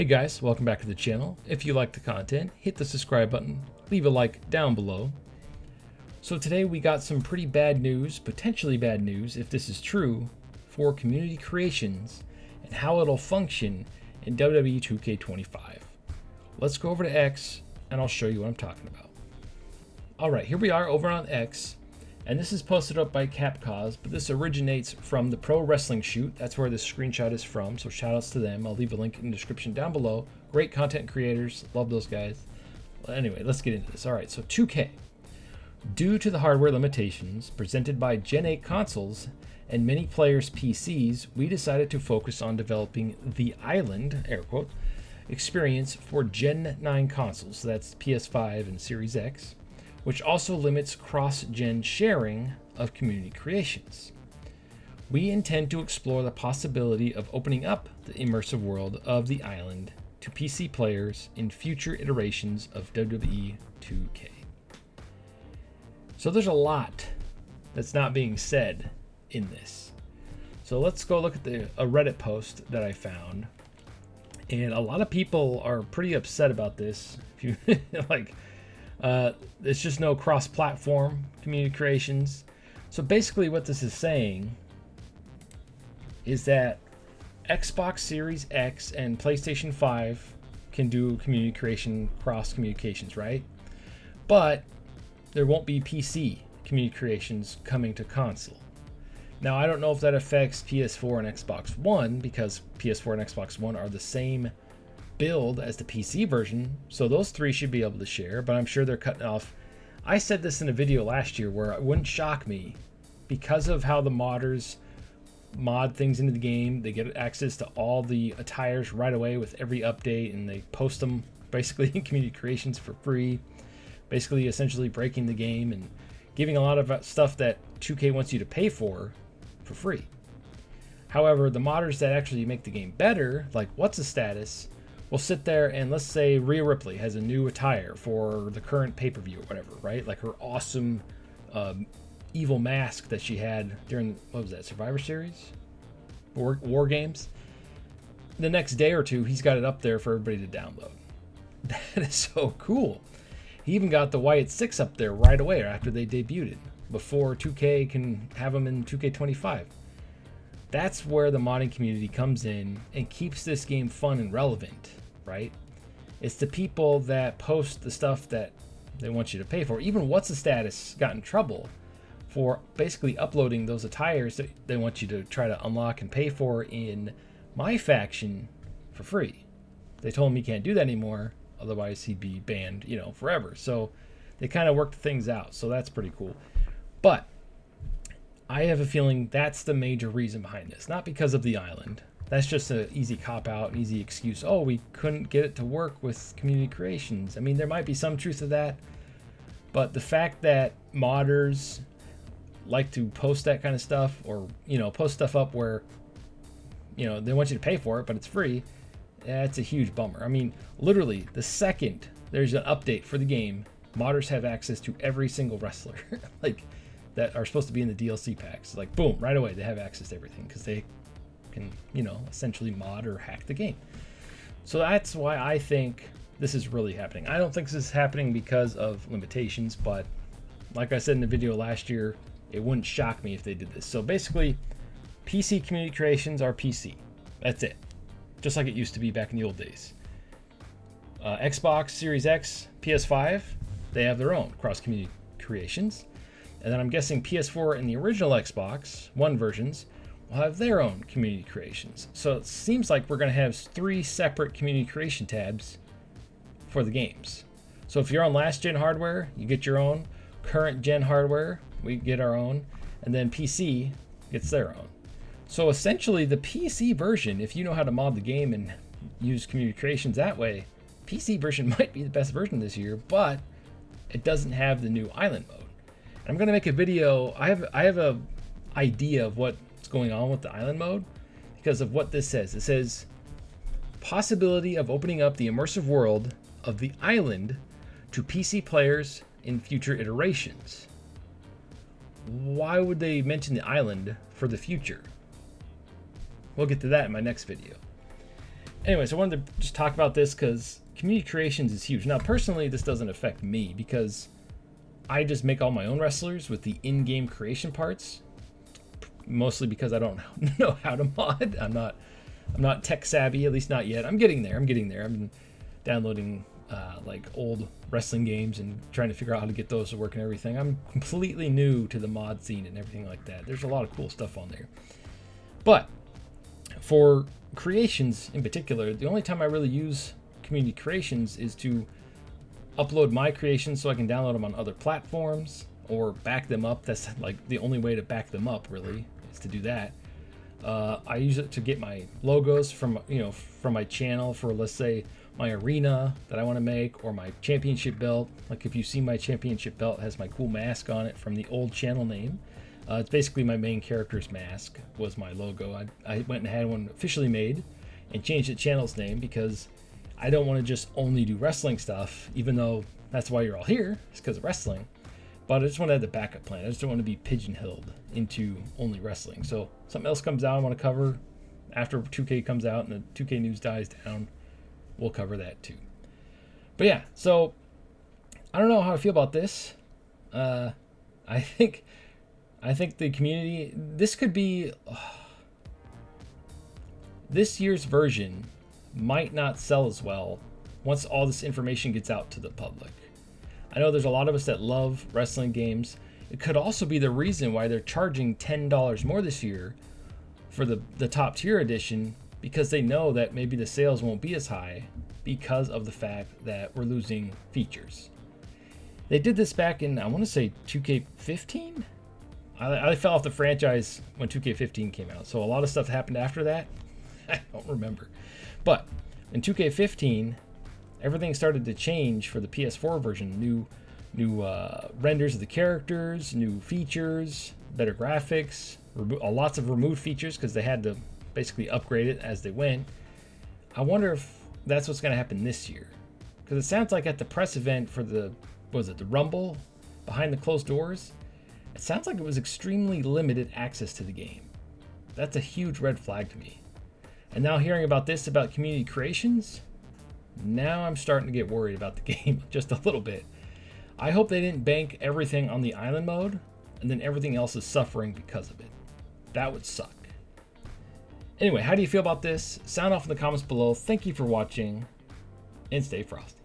Hey guys, welcome back to the channel. If you like the content, hit the subscribe button, leave a like down below. So today we got some pretty bad news, potentially bad news if this is true, for community creations and how it'll function in WWE 2K25. Let's go over to X and I'll show you what I'm talking about. Alright, here we are over on X, and this is posted up by Capcause, but this originates from the Pro Wrestling Shoot. That's where this screenshot is from, so shout outs to them. I'll leave a link in the description down below. Great content creators, love those guys. Well, anyway, let's get into this. Alright, so 2K. Due to the hardware limitations presented by Gen 8 consoles and many players' PCs, we decided to focus on developing the Island, air quote, experience for Gen 9 consoles. So that's PS5 and Series X, which also limits cross-gen sharing of community creations. We intend to explore the possibility of opening up the immersive world of the Island to PC players in future iterations of WWE 2K. So there's a lot that's not being said in this. So let's go look at a Reddit post that I found. And a lot of people are pretty upset about this. If you like, it's just no cross-platform community creations. So basically what this is saying is that Xbox Series X and PlayStation 5 can do community creation cross communications, right? But there won't be PC community creations coming to console. Now, I don't know if that affects PS4 and Xbox One, because PS4 and Xbox One are the same build as the PC version, so those three should be able to share, but I'm sure they're cutting off. I said this in a video last year where it wouldn't shock me, because of how the modders mod things into the game. They get access to all the attires right away with every update, and they post them basically in community creations for free, basically essentially breaking the game and giving a lot of stuff that 2K wants you to pay for free. However, the modders that actually make the game better, like What's the Status, will sit there and, let's say Rhea Ripley has a new attire for the current pay-per-view or whatever, right? Like her awesome evil mask that she had during, what was that, Survivor Series? War Games? The next day or two, he's got it up there for everybody to download. That is so cool. He even got the Wyatt 6 up there right away after they debuted it, before 2K can have them in 2K25. That's where the modding community comes in and keeps this game fun and relevant, right? It's the people that post the stuff that they want you to pay for. Even What's the Status got in trouble for basically uploading those attires that they want you to try to unlock and pay for in my faction for free. They told him he can't do that anymore, otherwise he'd be banned, forever. So they kind of worked things out, so that's pretty cool. But I have a feeling that's the major reason behind this, not because of the Island. That's just an easy cop-out, an easy excuse. Oh, we couldn't get it to work with community creations. I mean, there might be some truth to that, but the fact that modders like to post that kind of stuff, or, post stuff up where, they want you to pay for it, but it's free, that's a huge bummer. I mean, literally, the second there's an update for the game, modders have access to every single wrestler. Like, that are supposed to be in the DLC packs. Like, boom, right away they have access to everything because they can, essentially mod or hack the game. So that's why I think this is really happening. I don't think this is happening because of limitations, but like I said in the video last year, it wouldn't shock me if they did this. So basically, PC community creations are PC. That's it. Just like it used to be back in the old days. Xbox Series X, PS5, they have their own cross-community creations. And then I'm guessing PS4 and the original Xbox One versions will have their own community creations. So it seems like we're going to have 3 separate community creation tabs for the games. So if you're on last gen hardware, you get your own. Current gen hardware, we get our own. And then PC gets their own. So essentially the PC version, if you know how to mod the game and use community creations that way, PC version might be the best version this year, but it doesn't have the new Island mode. I'm going to make a video. I have a idea of what's going on with the Island mode because of what this says. It says possibility of opening up the immersive world of the Island to PC players in future iterations. Why would they mention the Island for the future? We'll get to that in my next video. anyways, I wanted to just talk about this because community creations is huge. Now, personally, this doesn't affect me because I just make all my own wrestlers with the in-game creation parts, mostly because I don't know how to mod. I'm not tech savvy, at least not yet. I'm getting there. I've been downloading like old wrestling games and trying to figure out how to get those to work and everything. I'm completely new to the mod scene and everything like that. There's a lot of cool stuff on there. But for creations in particular, the only time I really use community creations is to upload my creations so I can download them on other platforms or back them up. That's like the only way to back them up, really, is to do that. I use it to get my logos from my channel for, let's say, my arena that I want to make, or my championship belt. Like if you see my championship belt, it has my cool mask on it from the old channel name. It's basically my main character's mask was my logo. I went and had one officially made and changed the channel's name because I don't want to just only do wrestling stuff, even though that's why you're all here, it's because of wrestling. But I just want to have the backup plan. I just don't want to be pigeonholed into only wrestling. So something else comes out I want to cover after 2K comes out and the 2K news dies down, we'll cover that too. But yeah, so I don't know how I feel about this. I think the community, this could be this year's version might not sell as well once all this information gets out to the public. I know there's a lot of us that love wrestling games. It could also be the reason why they're charging $10 more this year for the top tier edition, because they know that maybe the sales won't be as high because of the fact that we're losing features. They did this back in, I want to say 2K15? I fell off the franchise when 2K15 came out, so a lot of stuff happened after that. I don't remember. But in 2K15, everything started to change for the PS4 version. New renders of the characters, new features, better graphics, lots of removed features because they had to basically upgrade it as they went. I wonder if that's what's going to happen this year, because it sounds like at the press event for the Rumble behind the closed doors, it sounds like it was extremely limited access to the game. That's a huge red flag to me. And now hearing about this, about community creations, now I'm starting to get worried about the game just a little bit. I hope they didn't bank everything on the island mode and then everything else is suffering because of it. That would suck. Anyway, how do you feel about this? Sound off in the comments below. Thank you for watching and stay frosty.